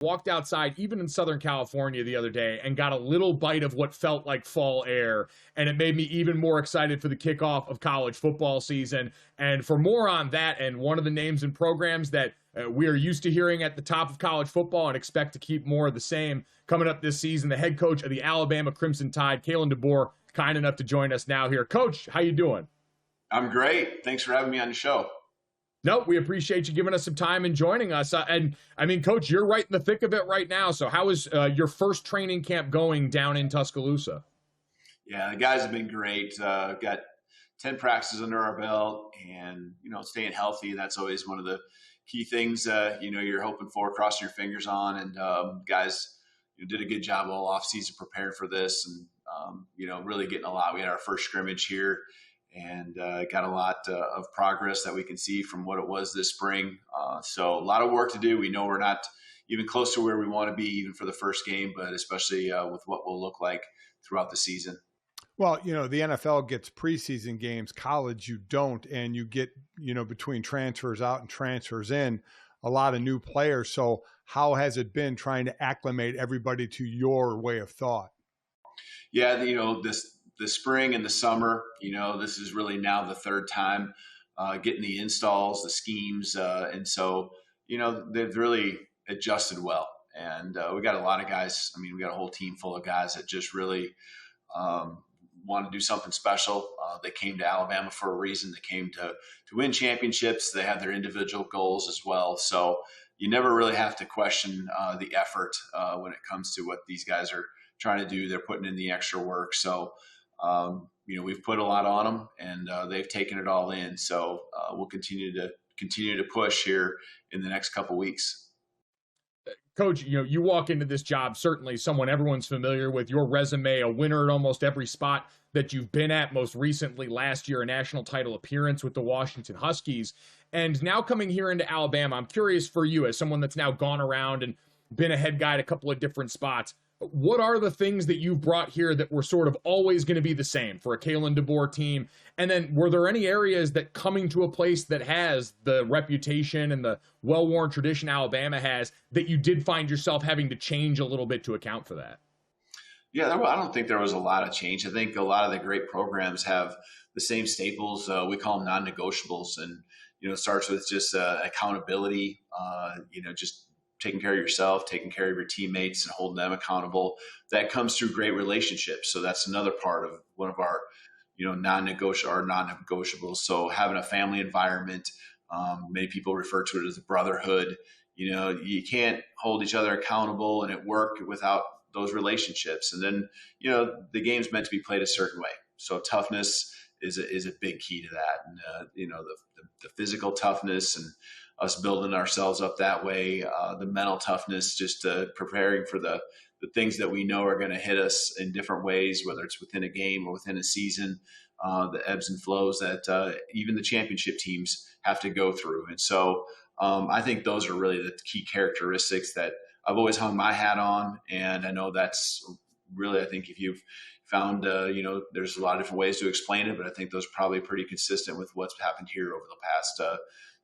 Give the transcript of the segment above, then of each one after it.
Walked outside, even in Southern California the other day, and got a little bite of what felt like fall air. And it made me even more excited for the kickoff of college football season. And for more on that, and one of the names and programs that we are used to hearing at the top of college football and expect to keep more of the same coming up this season, the head coach of the Alabama Crimson Tide, Kalen Deboer, kind enough to join us now here. Coach, how you doing? I'm great. Thanks for having me on the show. No, we appreciate you giving us some time and joining us. And I mean, Coach, you're right in the thick of it right now. So how is your first training camp going down in Tuscaloosa? Yeah, the guys have been great. Got 10 practices under our belt, and staying healthy. That's always one of the key things you're hoping for, crossing your fingers on. And guys did a good job all off season preparing for this, and really getting a lot. We had our first scrimmage here, and got a lot of progress that we can see from what it was this spring. So a lot of work to do. We know we're not even close to where we want to be even for the first game, but especially with what we'll look like throughout the season. Well, the NFL gets preseason games, college you don't, and you get, between transfers out and transfers in, a lot of new players. So how has it been trying to acclimate everybody to your way of thought? Yeah, the spring and the summer, this is really now the third time getting the installs, the schemes. And so, they've really adjusted well. And we got a lot of guys. I mean, we got a whole team full of guys that just really want to do something special. They came to Alabama for a reason. They came to win championships. They have their individual goals as well. So you never really have to question the effort when it comes to what these guys are trying to do. They're putting in the extra work. So, we've put a lot on them, and they've taken it all in. So we'll continue to push here in the next couple weeks. Coach, you walk into this job, certainly someone everyone's familiar with, your resume, a winner at almost every spot that you've been at, most recently last year, a national title appearance with the Washington Huskies. And now coming here into Alabama, I'm curious for you, as someone that's now gone around and been a head guy at a couple of different spots, what are the things that you've brought here that were sort of always going to be the same for a Kalen Deboer team? And then were there any areas that coming to a place that has the reputation and the well-worn tradition Alabama has that you did find yourself having to change a little bit to account for that? Yeah, I don't think there was a lot of change. I think a lot of the great programs have the same staples. We call them non-negotiables. And, it starts with just accountability, just taking care of yourself, taking care of your teammates, and holding them accountable. That comes through great relationships. So that's another part of one of our, non-negotiables. So having a family environment, many people refer to it as a brotherhood. You can't hold each other accountable and at work without those relationships. And then, the game's meant to be played a certain way. So toughness is a big key to that. And, the physical toughness and us building ourselves up that way, the mental toughness, just preparing for the things that we know are going to hit us in different ways, whether it's within a game or within a season, the ebbs and flows that even the championship teams have to go through. And so I think those are really the key characteristics that I've always hung my hat on. And I know that's really, I think if you've found, there's a lot of different ways to explain it, but I think those are probably pretty consistent with what's happened here over the past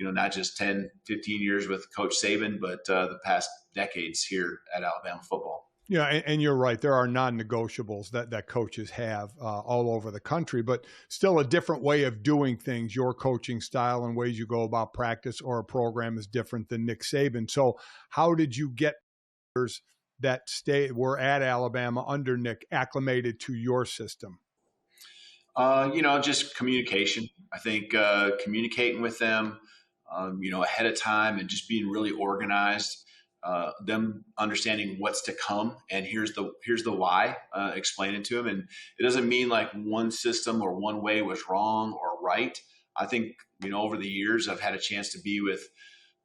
not just 10, 15 years with Coach Saban, but the past decades here at Alabama football. Yeah, and you're right. There are non-negotiables that coaches have all over the country, but still a different way of doing things. Your coaching style and ways you go about practice or a program is different than Nick Saban. So how did you get players that were at Alabama under Nick acclimated to your system? Just communication. I think communicating with them, ahead of time and just being really organized, them understanding what's to come and here's the why, explaining to them. And it doesn't mean like one system or one way was wrong or right. I think, over the years, I've had a chance to be with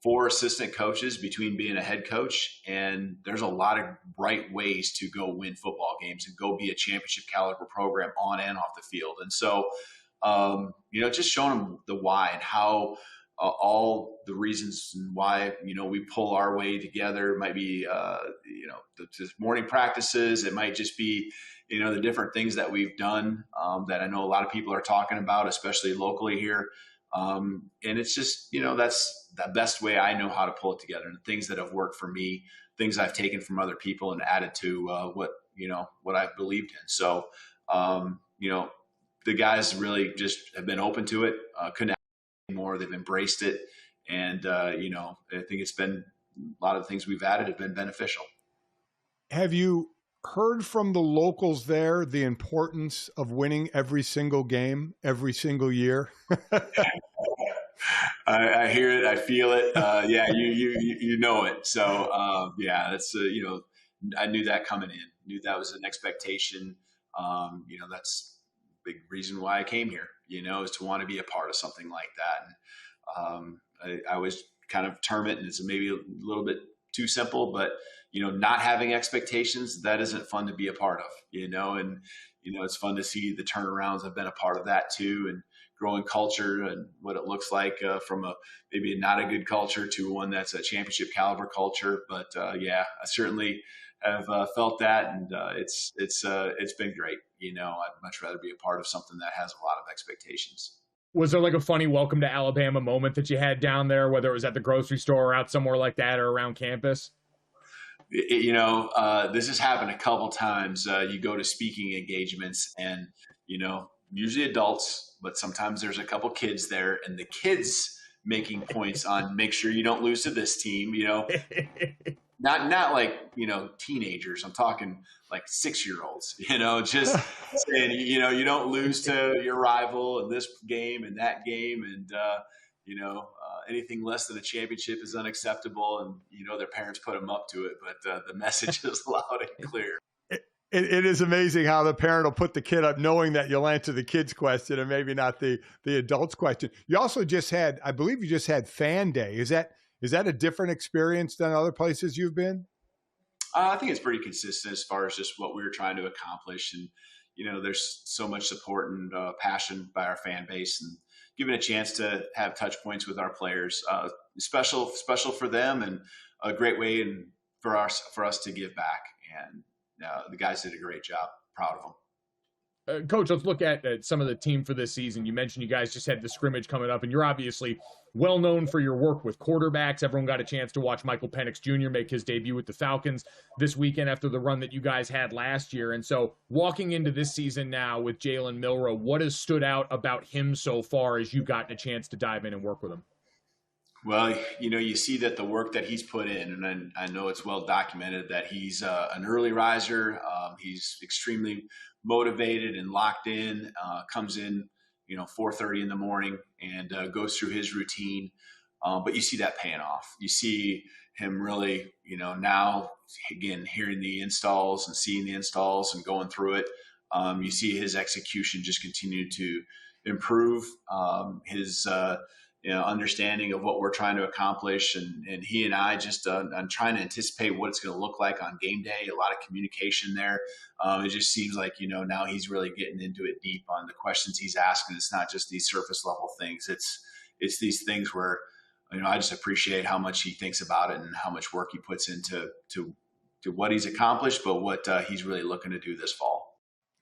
4 assistant coaches between being a head coach. And there's a lot of right ways to go win football games and go be a championship caliber program on and off the field. And so, just showing them the why and how all the reasons and why, we pull our way together. It might be, the morning practices. It might just be, the different things that we've done that I know a lot of people are talking about, especially locally here. And it's just, that's the best way I know how to pull it together. And the things that have worked for me, things I've taken from other people and added to what I believed in. So, the guys really just have been open to it. Couldn't add more. They've embraced it. And, I think it's been a lot of the things we've added have been beneficial. Have you heard from the locals there the importance of winning every single game, every single year? I hear it. I feel it. Yeah, you know it. So, that's, I knew that coming in. Knew that was an expectation. That's a big reason why I came here, is to want to be a part of something like that. And I always kind of term it, and it's maybe a little bit too simple, but, not having expectations, that isn't fun to be a part of, and, it's fun to see the turnarounds. I've been a part of that too. And growing culture and what it looks like from maybe not a good culture to one that's a championship caliber culture. But I certainly have felt that, and it's been great. I'd much rather be a part of something that has a lot of expectations. Was there like a funny welcome to Alabama moment that you had down there, whether it was at the grocery store or out somewhere like that or around campus? This has happened a couple times. You go to speaking engagements and, usually adults, but sometimes there's a couple kids there, and the kids making points on make sure you don't lose to this team, not like, teenagers. I'm talking like 6-year-olds, just saying, you don't lose to your rival in this game and that game. And, anything less than a championship is unacceptable. And, their parents put them up to it, but the message is loud and clear. It is amazing how the parent will put the kid up knowing that you'll answer the kid's question and maybe not the adult's question. You also I believe you just had Fan Day. Is that a different experience than other places you've been? I think it's pretty consistent as far as just what we were trying to accomplish. And, there's so much support and passion by our fan base, and given a chance to have touch points with our players, special for them, and a great way for us to give back. And the guys did a great job. Proud of them. Coach, let's look at some of the team for this season. You mentioned you guys just had the scrimmage coming up, and you're obviously well known for your work with quarterbacks. Everyone got a chance to watch Michael Penix Jr. make his debut with the Falcons this weekend after the run that you guys had last year. And so walking into this season now with Jalen Milroe, what has stood out about him so far as you've gotten a chance to dive in and work with him? Well, you see that the work that he's put in, and I know it's well documented that he's an early riser. He's extremely motivated and locked in, comes in, 4:30 in the morning and goes through his routine. But you see that paying off. You see him really, now, again, hearing the installs and seeing the installs and going through it. You see his execution just continue to improve, his understanding of what we're trying to accomplish. And he and I just, I'm trying to anticipate what it's going to look like on game day. A lot of communication there. It just seems like, now he's really getting into it deep on the questions he's asking. It's not just these surface level things. It's these things where, I just appreciate how much he thinks about it and how much work he puts into what he's accomplished, but what he's really looking to do this fall.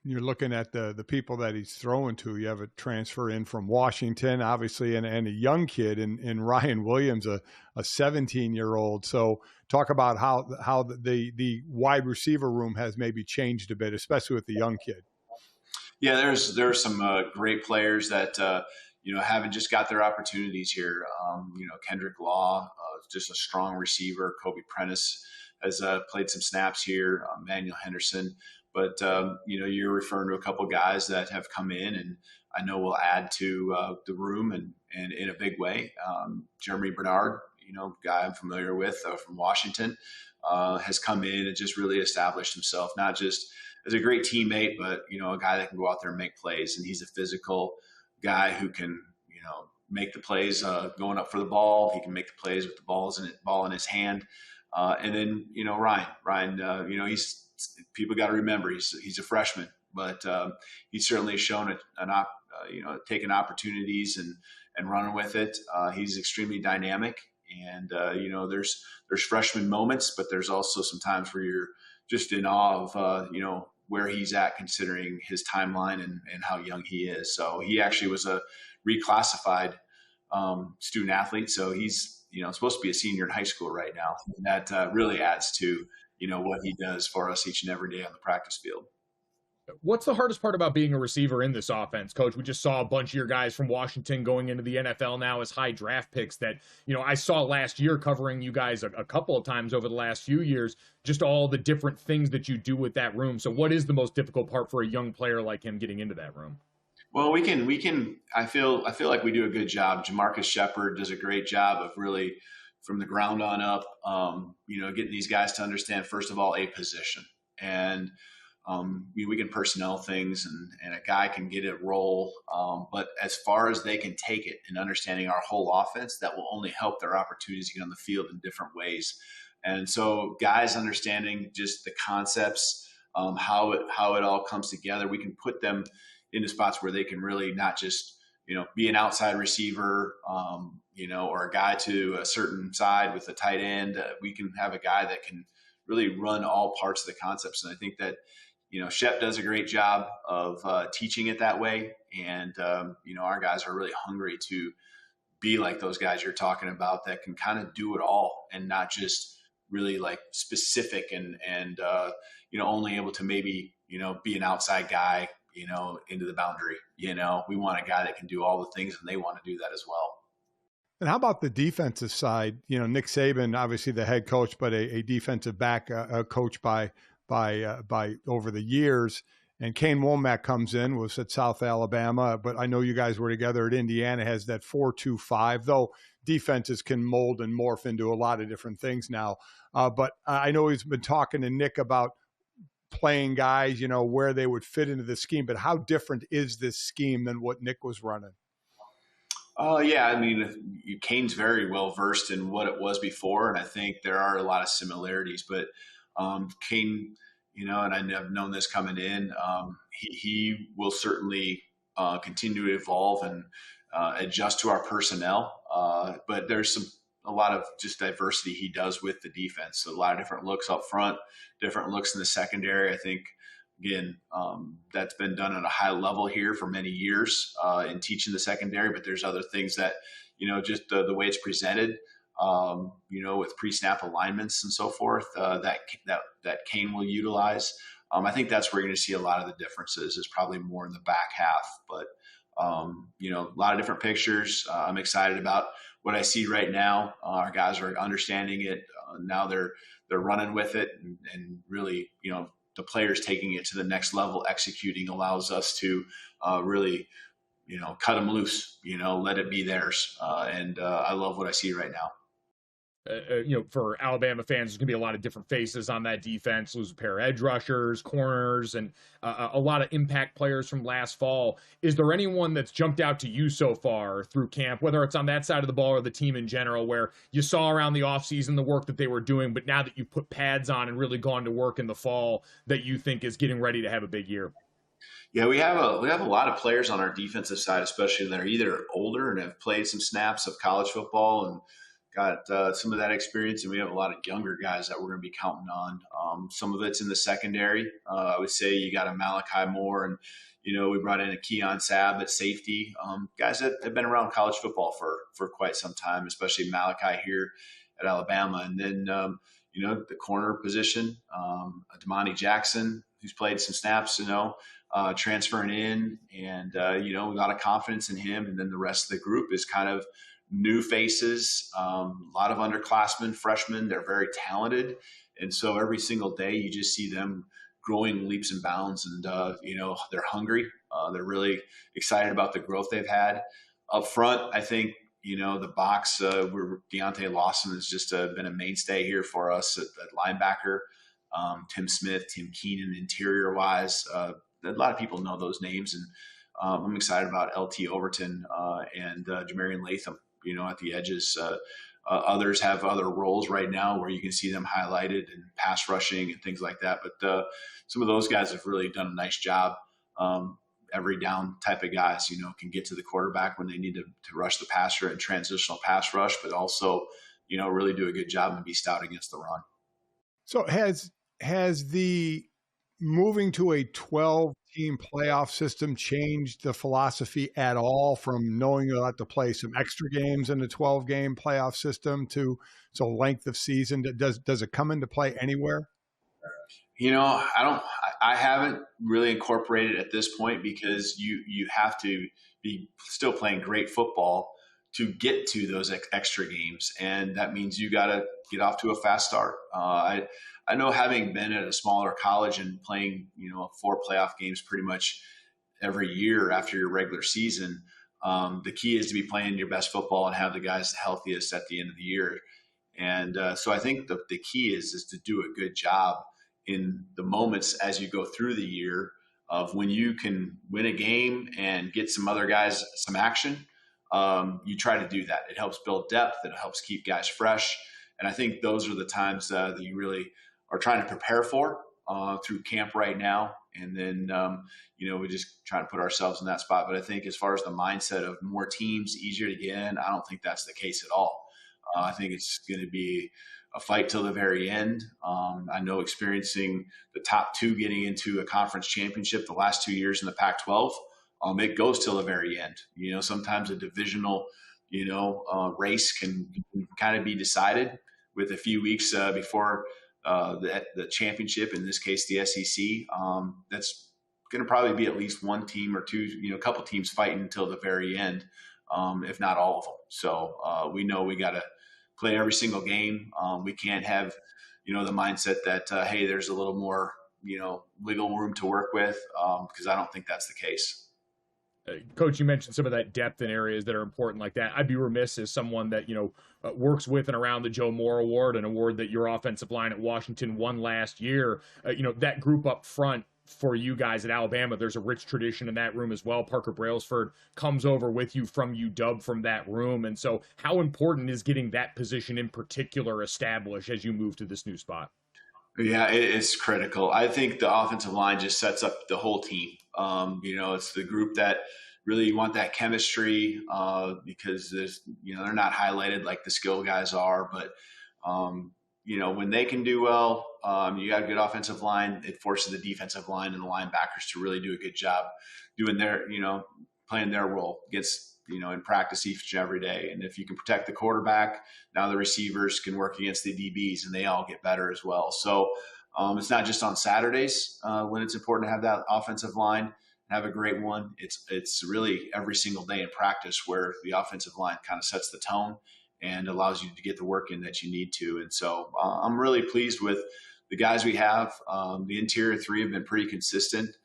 You're looking at the people that he's throwing to. You have a transfer in from Washington, obviously, and a young kid in Ryan Williams, a 17-year-old. So talk about how the wide receiver room has maybe changed a bit, especially with the young kid. Yeah, there's some great players that haven't just got their opportunities here. Kendrick Law, just a strong receiver. Kobe Prentice has played some snaps here. Manuel Henderson. But, you're referring to a couple guys that have come in and I know will add to the room and in a big way. Jeremy Bernard, guy I'm familiar with from Washington, has come in and just really established himself, not just as a great teammate, but, a guy that can go out there and make plays. And he's a physical guy who can, make the plays going up for the ball. He can make the plays with the ball in his hand. And then, Ryan, people got to remember he's a freshman, but he's certainly shown taking opportunities and running with it. He's extremely dynamic, and there's freshman moments, but there's also some times where you're just in awe of where he's at considering his timeline and how young he is. So he actually was a reclassified student athlete, so he's supposed to be a senior in high school right now. And that really adds to, what he does for us each and every day on the practice field. What's the hardest part about being a receiver in this offense, Coach? We just saw a bunch of your guys from Washington going into the NFL now as high draft picks that, I saw last year covering you guys a couple of times over the last few years, just all the different things that you do with that room. So what is the most difficult part for a young player like him getting into that room? Well, I feel like we do a good job. Jamarcus Shepard does a great job of really from the ground on up, getting these guys to understand, first of all, a position. And we can personnel things and a guy can get a role. But as far as they can take it and understanding our whole offense, that will only help their opportunities to get on the field in different ways. And so guys understanding just the concepts, how it all comes together, we can put them into spots where they can really not just, be an outside receiver, or a guy to a certain side with a tight end. We can have a guy that can really run all parts of the concepts. And I think that, Shep does a great job of teaching it that way. And, our guys are really hungry to be like those guys you're talking about that can kind of do it all and not just really like specific and only able to maybe, be an outside guy, into the boundary. We want a guy that can do all the things and they want to do that as well. And how about the defensive side? Nick Saban, obviously the head coach, but a defensive back coach by over the years. And Kane Womack comes in, was at South Alabama, but I know you guys were together at Indiana, has that 4-2-5, though defenses can mold and morph into a lot of different things now. But I know he's been talking to Nick about playing guys, where they would fit into the scheme, but how different is this scheme than what Nick was running? Yeah, I mean, Kane's very well versed in what it was before, and I think there are a lot of similarities. But Kane, and I've known this coming in, he will certainly continue to evolve and adjust to our personnel. But there's a lot of just diversity he does with the defense. So a lot of different looks up front, different looks in the secondary. I think, again, that's been done at a high level here for many years in teaching the secondary, but there's other things that, just the way it's presented, with pre-snap alignments and so forth, that Kane will utilize. I think that's where you're going to see a lot of the differences is probably more in the back half, but a lot of different pictures. I'm excited about what I see right now. Our guys are understanding it. Now they're running with it and really, the players taking it to the next level, executing allows us to really, cut them loose, let it be theirs. And I love what I see right now. For Alabama fans, there's going to be a lot of different faces on that defense, lose a pair of edge rushers, corners, and a lot of impact players from last fall. Is there anyone that's jumped out to you so far through camp, whether it's on that side of the ball or the team in general, where you saw around the offseason the work that they were doing, but now that you've put pads on and really gone to work in the fall, that you think is getting ready to have a big year? Yeah, we have a lot of players on our defensive side, especially that are either older and have played some snaps of college football and got some of that experience, and we have a lot of younger guys that we're going to be counting on. Some of it's in the secondary. I would say you got a Malachi Moore, and we brought in a Keon Sabb at safety. Guys that have been around college football for quite some time, especially Malachi here at Alabama. And then the corner position, Damani Jackson, who's played some snaps, transferring in, and a lot of confidence in him. And then the rest of the group is kind of new faces, a lot of underclassmen, freshmen. They're very talented. And so every single day you just see them growing leaps and bounds, and, they're hungry. They're really excited about the growth they've had. Up front, I think, the box, where Deontay Lawson has just been a mainstay here for us at linebacker. Tim Smith, Tim Keenan, interior-wise. A lot of people know those names, and I'm excited about LT Overton and Jamarian Latham, at the edges. Others have other roles right now where you can see them highlighted and pass rushing and things like that. But some of those guys have really done a nice job. Every down type of guys, can get to the quarterback when they need to rush the passer and transitional pass rush, but also, really do a good job and be stout against the run. So has the moving to a 12 12-team playoff system change the philosophy at all, from knowing you'll have to play some extra games in the 12-game playoff system to length of season? Does it come into play anywhere? I haven't really incorporated it at this point, because you have to be still playing great football to get to those extra games. And that means you got to get off to a fast start. I know, having been at a smaller college and playing, 4 playoff games pretty much every year after your regular season, the key is to be playing your best football and have the guys the healthiest at the end of the year. And so I think the key is to do a good job in the moments as you go through the year, of when you can win a game and get some other guys some action. You try to do that. It helps build depth. It helps keep guys fresh. And I think those are the times that you really are trying to prepare for through camp right now. And then, we just try to put ourselves in that spot. But I think as far as the mindset of more teams, easier to get in, I don't think that's the case at all. I think it's going to be a fight till the very end. I know, experiencing the top 2 getting into a conference championship the last 2 years in the Pac-12, it goes till the very end. Sometimes a divisional, race can kind of be decided with a few weeks before the championship, in this case, the SEC. That's going to probably be at least one team or two, a couple teams fighting until the very end, if not all of them. So we know we got to play every single game. We can't have, the mindset that, hey, there's a little more, wiggle room to work with, because I don't think that's the case. Coach, you mentioned some of that depth in areas that are important like that. I'd be remiss as someone that, works with and around the Joe Moore Award, an award that your offensive line at Washington won last year. That group up front for you guys at Alabama, there's a rich tradition in that room as well. Parker Brailsford comes over with you from UW from that room. And so how important is getting that position in particular established as you move to this new spot? Yeah, it's critical. I think the offensive line just sets up the whole team. It's the group that really you want that chemistry, because there's, they're not highlighted like the skill guys are, but when they can do well, you got a good offensive line. It forces the defensive line and the linebackers to really do a good job doing their, playing their role against, in practice each and every day. And if you can protect the quarterback, now the receivers can work against the DBs and they all get better as well. So it's not just on Saturdays when it's important to have that offensive line, have a great one. It's really every single day in practice where the offensive line kind of sets the tone and allows you to get the work in that you need to. And so I'm really pleased with the guys we have. The interior 3 have been pretty consistent.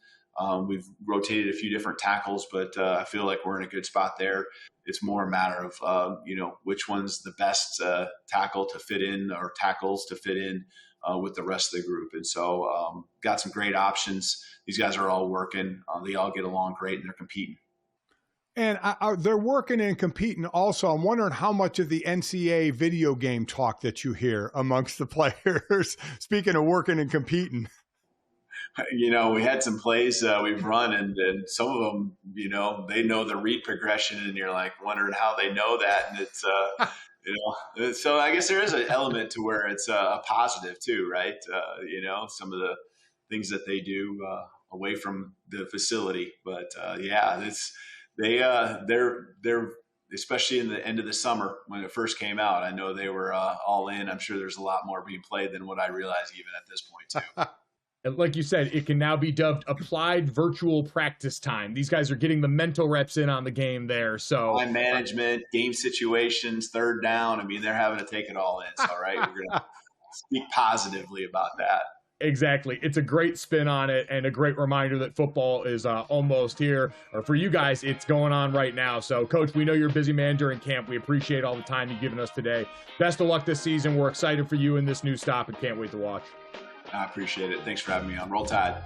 We've rotated a few different tackles, but I feel like we're in a good spot there. It's more a matter of, which one's the best tackle to fit in, or tackles to fit in with the rest of the group. And so got some great options. These guys are all working. They all get along great, and they're competing. And they're working and competing also. I'm wondering how much of the NCAA video game talk that you hear amongst the players, speaking of working and competing. We had some plays we've run, and some of them, they know the read progression, and you're like wondering how they know that. And it's, so I guess there is an element to where it's a positive too, right? Some of the things that they do away from the facility. But they're especially in the end of the summer when it first came out. I know they were all in. I'm sure there's a lot more being played than what I realize even at this point too. Like you said, it can now be dubbed applied virtual practice time. These guys are getting the mental reps in on the game there. So time management, game situations, third down. I mean, they're having to take it all in. So, right, we're going to speak positively about that. Exactly. It's a great spin on it and a great reminder that football is almost here. Or for you guys, it's going on right now. So, Coach, we know you're a busy man during camp. We appreciate all the time you've given us today. Best of luck this season. We're excited for you in this new stop and can't wait to watch. I appreciate it. Thanks for having me on. Roll Tide.